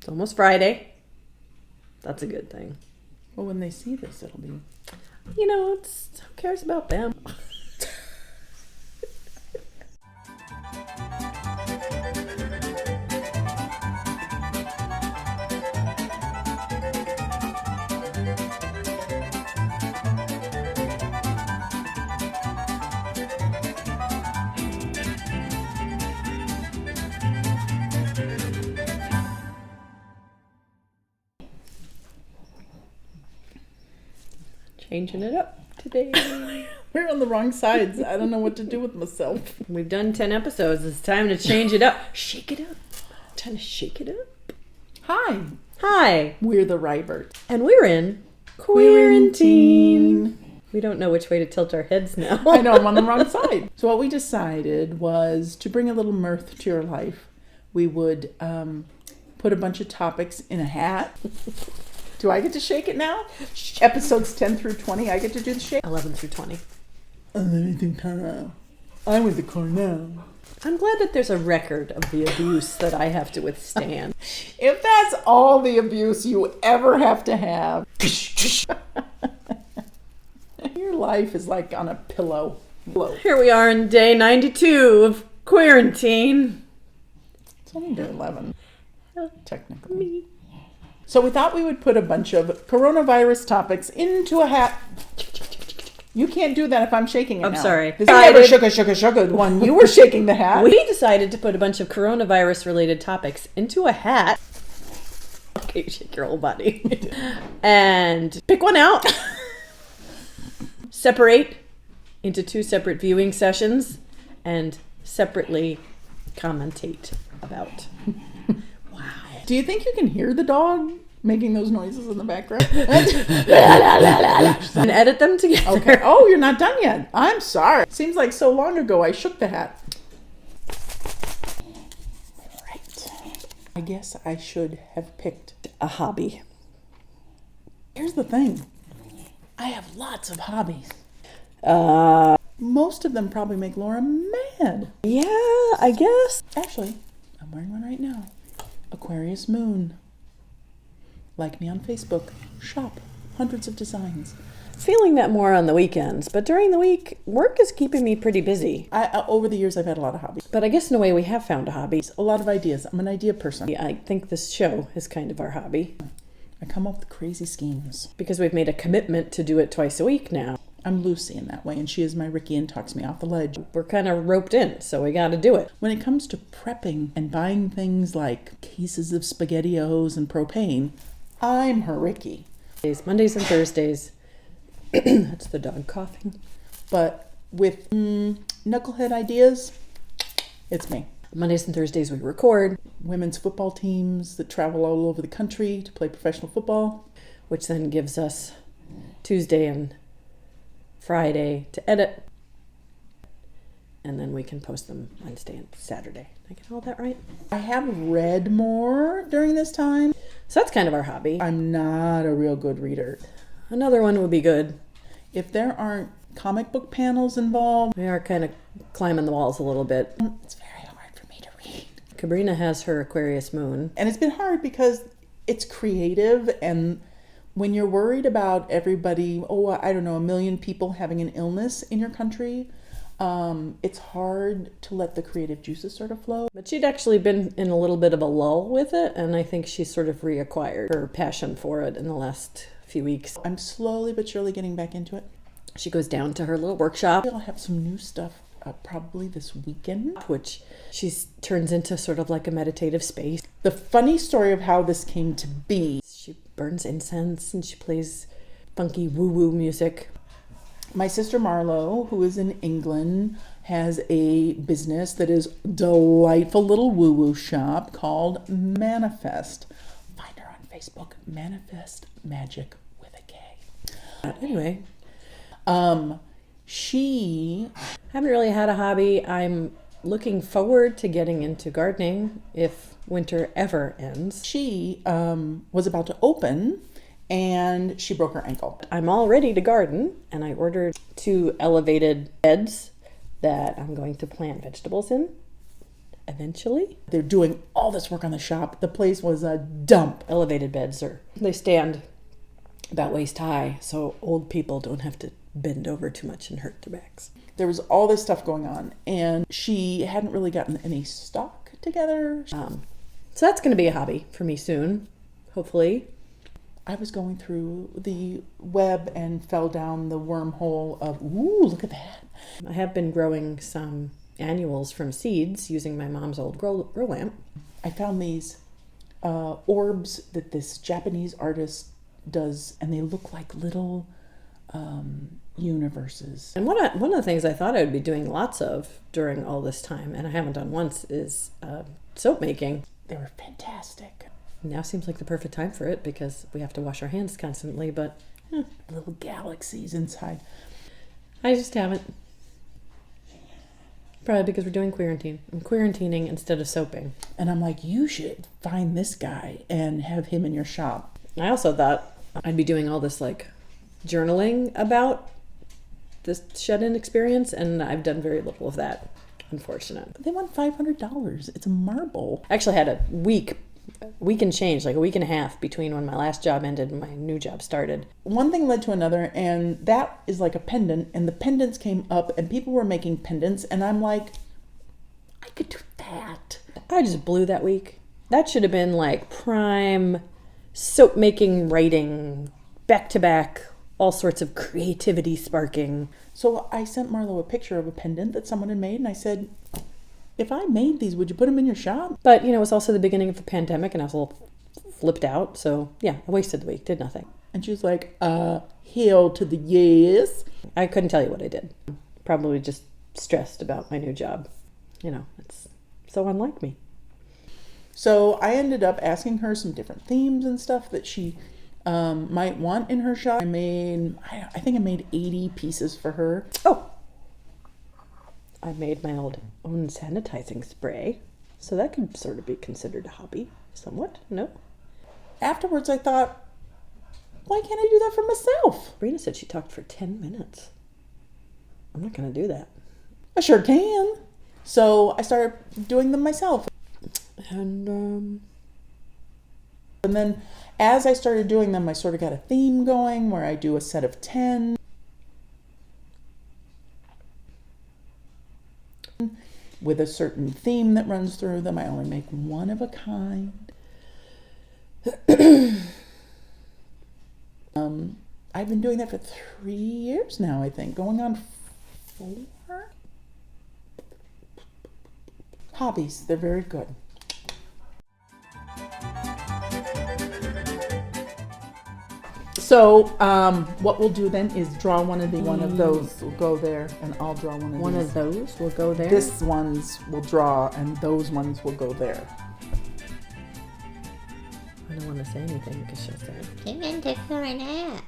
It's almost Friday. That's a good thing. Well, when they see this, it'll be... Who cares about them? Changing it up today. We're on the wrong sides. I don't know what to do with myself. We've done 10 episodes. It's time to change it up. Shake it up. Time to shake it up. Hi. We're the Ryberts. And we're in Queerantine. We don't know which way to tilt our heads now. I know, I'm on the wrong side. So what we decided was to bring a little mirth to your life. We would put a bunch of topics in a hat. Do I get to shake it now? Episodes 10 through 20, I get to do the shake? 11 through 20. I'm with the Cornell. I'm glad that there's a record of the abuse that I have to withstand. If that's all the abuse you ever have to have. Your life is like on a pillow. Here we are in day 92 of Queerantine. It's only day 11, technically. So we thought we would put a bunch of coronavirus topics into a hat. You can't do that if I'm shaking it now. I'm sorry. This is never sugar one. You were shaking the hat. We decided to put a bunch of coronavirus-related topics into a hat. Okay, you shake your whole body. And pick one out. Separate into 2 separate viewing sessions. And separately commentate about. Wow. Do you think you can hear the dog making those noises in the background? And edit them together. Okay. Oh, you're not done yet. I'm sorry. Seems like so long ago I shook the hat. Right. I guess I should have picked A hobby. Here's the thing. I have lots of hobbies. Most of them probably make Laura mad. Yeah, I guess. Actually, I'm wearing one right now. Aquarius Moon. Like me on Facebook. Shop. Hundreds of designs. Feeling that more on the weekends, but during the week, work is keeping me pretty busy. Over the years, I've had a lot of hobbies. But I guess in a way we have found a hobby. A lot of ideas. I'm an idea person. I think this show is kind of our hobby. I come up with crazy schemes. Because we've made a commitment to do it twice a week now. I'm Lucy in that way, and she is my Ricky and talks me off the ledge. We're kind of roped in, so we got to do it. When it comes to prepping and buying things like cases of SpaghettiOs and propane, I'm her Ricky. Mondays and Thursdays. That's the dog coughing. But with knucklehead ideas, it's me. Mondays and Thursdays we record. Women's football teams that travel all over the country to play professional football. Which then gives us Tuesday and Friday to edit. And then we can post them Wednesday and Saturday. Did I get all that right? I have read more during this time. So that's kind of our hobby. I'm not a real good reader. Another one would be good. If there aren't comic book panels involved. We are kind of climbing the walls a little bit. It's very hard for me to read. Cabrina has her Aquarius Moon. And it's been hard because it's creative, and when you're worried about everybody, I don't know, 1 million people having an illness in your country, it's hard to let the creative juices sort of flow. But she'd actually been in a little bit of a lull with it, and I think she's sort of reacquired her passion for it in the last few weeks. I'm slowly but surely getting back into it. She goes down to her little workshop. I'll have some new stuff probably this weekend. Which she turns into sort of like a meditative space. The funny story of how this came to be. She burns incense and she plays funky woo-woo music. My sister Marlo, who is in England, has a business that is a delightful little woo-woo shop called Manifest. Find her on Facebook, Manifest Magic with a K. Anyway. She... haven't really had a hobby. I'm looking forward to getting into gardening if winter ever ends. She was about to open and she broke her ankle. I'm all ready to garden, and I ordered 2 elevated beds that I'm going to plant vegetables in. eventually. They're doing all this work on the shop. The place was a dump. Elevated beds they stand about waist high, so old people don't have to bend over too much and hurt their backs. There was all this stuff going on, and she hadn't really gotten any stock together. So that's going to be a hobby for me soon, hopefully. I was going through the web and fell down the wormhole of, ooh, look at that. I have been growing some annuals from seeds using my mom's old grow lamp. I found these orbs that this Japanese artist does, and they look like little universes. And one of the things I thought I would be doing lots of during all this time, and I haven't done once, is soap making. They were fantastic. Now seems like the perfect time for it because we have to wash our hands constantly, but little galaxies inside. I just haven't. Probably because we're doing Queerantine. I'm Queerantining instead of soaping. And I'm like, you should find this guy and have him in your shop. I also thought I'd be doing all this like journaling about this shed-in experience, and I've done very little of that, unfortunately. They want $500. It's a marble. I actually had a week and change, like a week and a half between when my last job ended and my new job started. One thing led to another, and that is like a pendant, and the pendants came up, and people were making pendants, and I'm like, I could do that. I just blew that week. That should have been like prime soap making, writing, back-to-back, all sorts of creativity sparking. So I sent Marlo a picture of a pendant that someone had made, and I said, if I made these, would you put them in your shop? But, it was also the beginning of the pandemic, and I was a little flipped out. So, yeah, I wasted the week, did nothing. And she was like, hell to the yes. I couldn't tell you what I did. Probably just stressed about my new job. It's so unlike me. So I ended up asking her some different themes and stuff that she might want in her shop. I think I made 80 pieces for her. Oh! I made my own sanitizing spray, so that could sort of be considered a hobby, somewhat, no? Afterwards, I thought, why can't I do that for myself? Brina said she talked for 10 minutes. I'm not going to do that. I sure can. So I started doing them myself. And then as I started doing them, I sort of got a theme going where I do a set of 10. With a certain theme that runs through them. I only make one of a kind. I've been doing that for 3 years now, I think. Going on 4? Hobbies, they're very good. So what we'll do then is draw one of those will go there, and I'll draw one of these. one of those will go there. This ones will draw, and those ones will go there. I don't want to say anything because she'll say, Give in to her now.